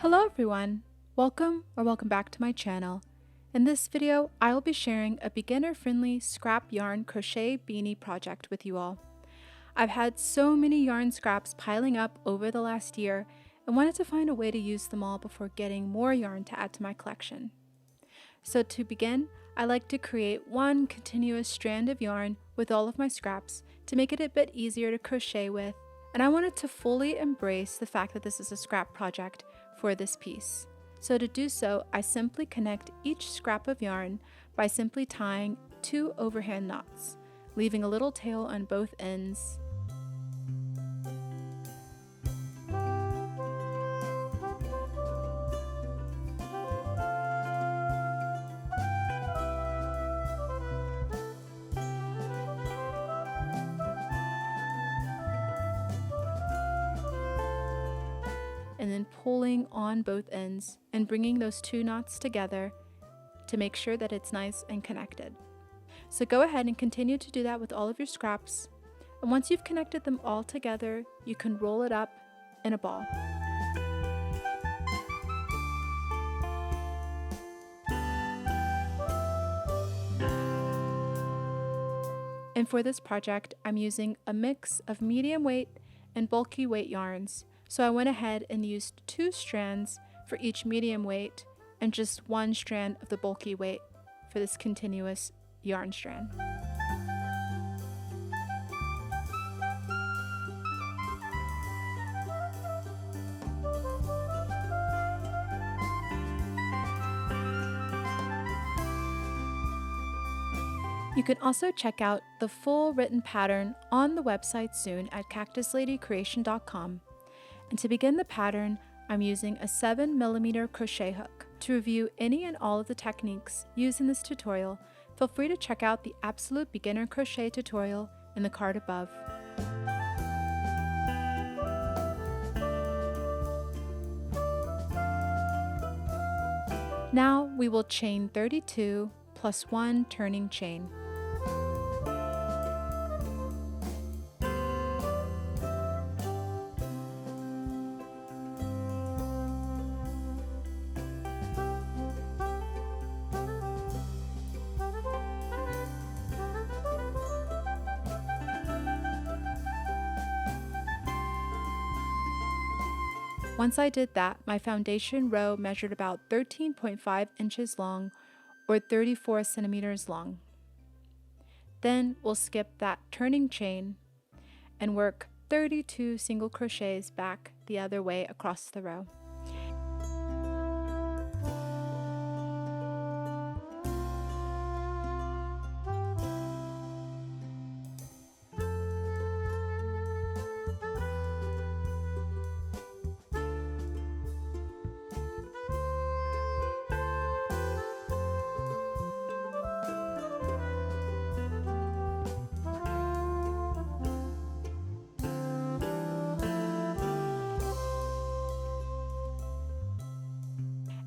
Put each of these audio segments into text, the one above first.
Hello everyone! Welcome back to my channel. In this video, I will be sharing a beginner-friendly scrap yarn crochet beanie project with you all. I've had so many yarn scraps piling up over the last year and wanted to find a way to use them all before getting more yarn to add to my collection. So to begin, I like to create one continuous strand of yarn with all of my scraps to make it a bit easier to crochet with, and I wanted to fully embrace the fact that this is a scrap project for this piece. So to do so, I simply connect each scrap of yarn by simply tying 2 overhand knots, leaving a little tail on both ends. And then pulling on both ends and bringing those 2 knots together to make sure that it's nice and connected. So go ahead and continue to do that with all of your scraps, and once you've connected them all together, you can roll it up in a ball. And for this project, I'm using a mix of medium weight and bulky weight yarns. So I went ahead and used 2 strands for each medium weight and just 1 strand of the bulky weight for this continuous yarn strand. You can also check out the full written pattern on the website soon at cactusladycreation.com. And to begin the pattern, I'm using a 7mm crochet hook. To review any and all of the techniques used in this tutorial, feel free to check out the Absolute Beginner Crochet tutorial in the card above. Now we will chain 32 plus 1 turning chain. Once I did that, my foundation row measured about 13.5 inches long or 34 centimeters long. Then we'll skip that turning chain and work 32 single crochets back the other way across the row.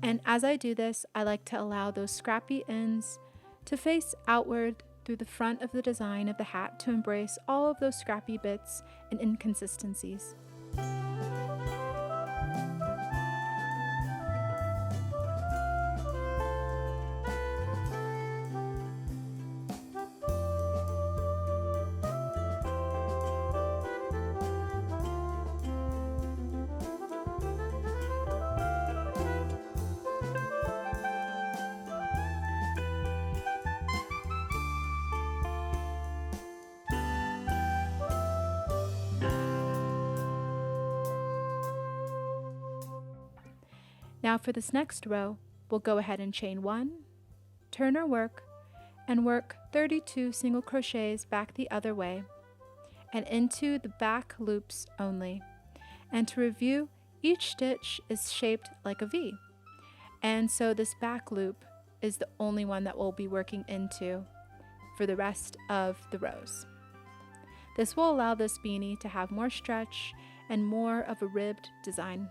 And as I do this, I like to allow those scrappy ends to face outward through the front of the design of the hat to embrace all of those scrappy bits and inconsistencies. Now for this next row, we'll go ahead and chain 1, turn our work, and work 32 single crochets back the other way and into the back loops only. And to review, each stitch is shaped like a V, and so this back loop is the only one that we'll be working into for the rest of the rows. This will allow this beanie to have more stretch and more of a ribbed design.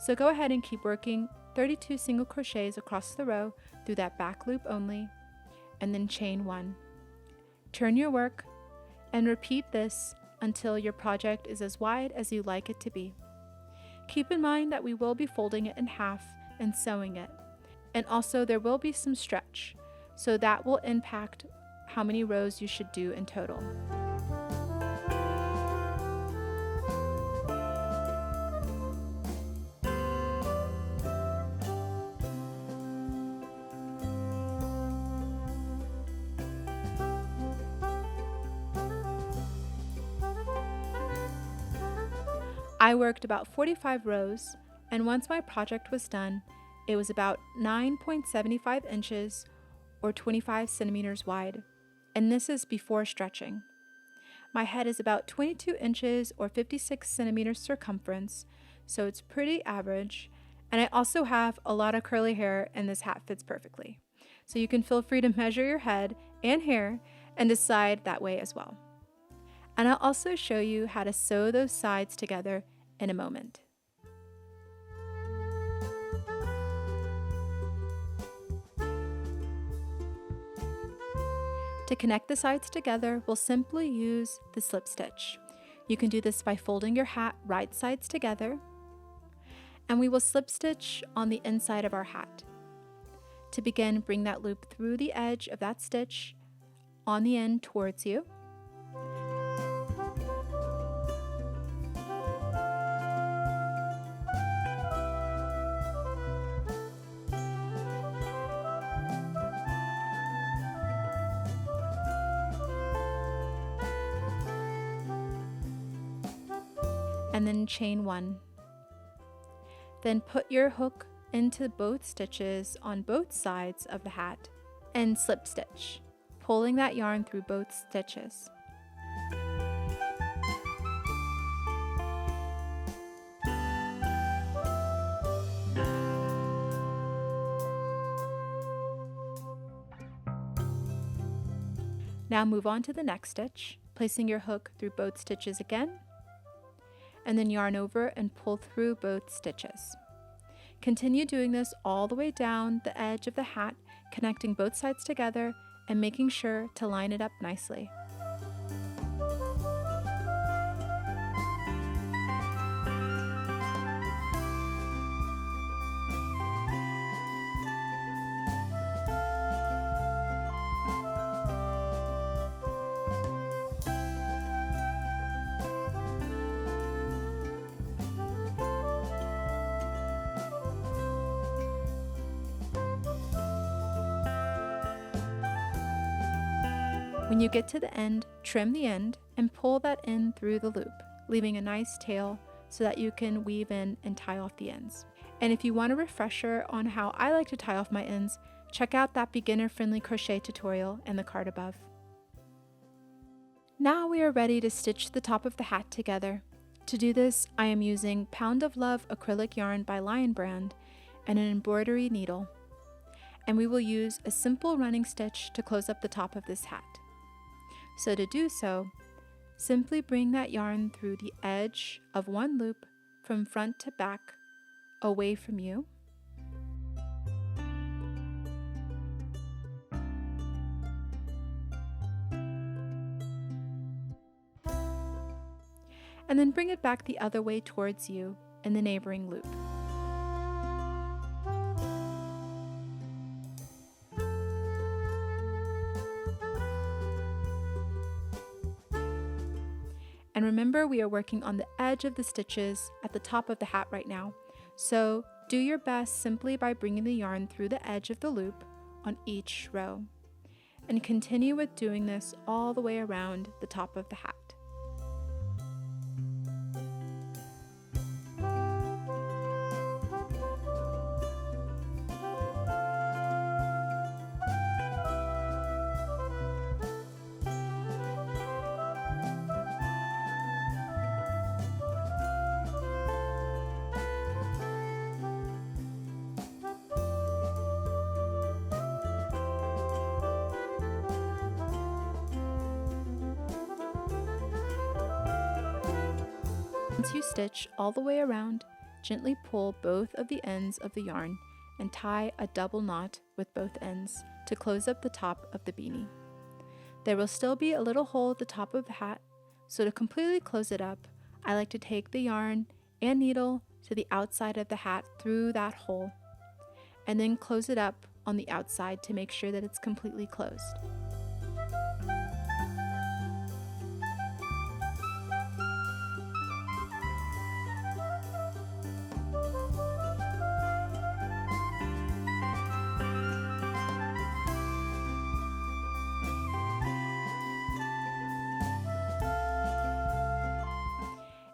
So go ahead and keep working 32 single crochets across the row through that back loop only, and then chain 1. Turn your work and repeat this until your project is as wide as you like it to be. Keep in mind that we will be folding it in half and sewing it. And also there will be some stretch, so that will impact how many rows you should do in total. I worked about 45 rows, and once my project was done, it was about 9.75 inches or 25 centimeters wide, and this is before stretching. My head is about 22 inches or 56 centimeters circumference, so it's pretty average, and I also have a lot of curly hair and this hat fits perfectly. So you can feel free to measure your head and hair and decide that way as well. And I'll also show you how to sew those sides together in a moment. To connect the sides together, we'll simply use the slip stitch. You can do this by folding your hat right sides together, and we will slip stitch on the inside of our hat. To begin, bring that loop through the edge of that stitch on the end towards you. And then chain one. Then put your hook into both stitches on both sides of the hat and slip stitch, pulling that yarn through both stitches. Now move on to the next stitch, placing your hook through both stitches again, and then yarn over and pull through both stitches. Continue doing this all the way down the edge of the hat, connecting both sides together and making sure to line it up nicely. When you get to the end, trim the end and pull that in through the loop, leaving a nice tail so that you can weave in and tie off the ends. And if you want a refresher on how I like to tie off my ends, check out that beginner-friendly crochet tutorial in the card above. Now we are ready to stitch the top of the hat together. To do this, I am using Pound of Love acrylic yarn by Lion Brand and an embroidery needle. And we will use a simple running stitch to close up the top of this hat. So to do so, simply bring that yarn through the edge of one loop from front to back away from you. And then bring it back the other way towards you in the neighboring loop. And remember, we are working on the edge of the stitches at the top of the hat right now. So do your best simply by bringing the yarn through the edge of the loop on each row. And continue with doing this all the way around the top of the hat. Once you stitch all the way around, gently pull both of the ends of the yarn and tie a double knot with both ends to close up the top of the beanie. There will still be a little hole at the top of the hat, so to completely close it up, I like to take the yarn and needle to the outside of the hat through that hole, and then close it up on the outside to make sure that it's completely closed.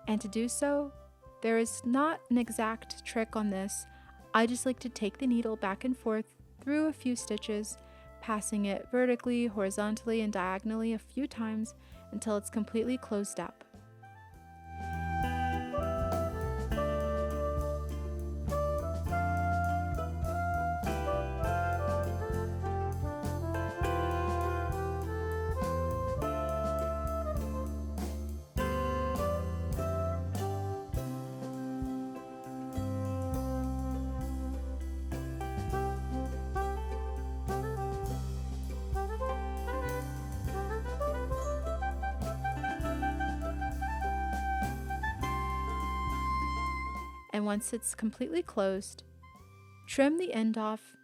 And to do so, there is not an exact trick on this. I just like to take the needle back and forth through a few stitches, passing it vertically, horizontally, and diagonally a few times until it's completely closed up. And once it's completely closed, trim the end off,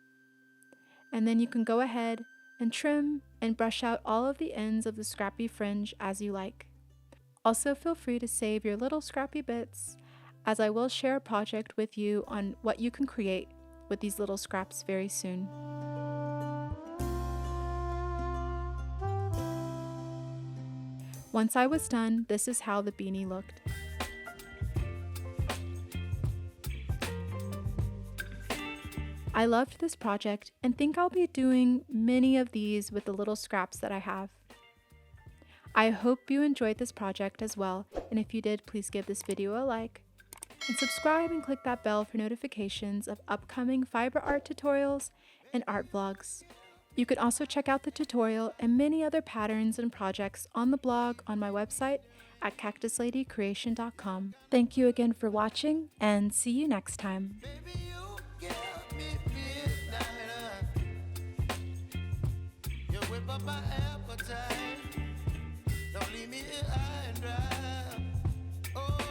and then you can go ahead and trim and brush out all of the ends of the scrappy fringe as you like. Also, feel free to save your little scrappy bits, as I will share a project with you on what you can create with these little scraps very soon. Once I was done, this is how the beanie looked. I loved this project and think I'll be doing many of these with the little scraps that I have. I hope you enjoyed this project as well, and if you did, please give this video a like and subscribe and click that bell for notifications of upcoming fiber art tutorials and art vlogs. You can also check out the tutorial and many other patterns and projects on the blog on my website at cactusladycreation.com. Thank you again for watching, and see you next time. My appetite, don't leave me here high and dry. Oh.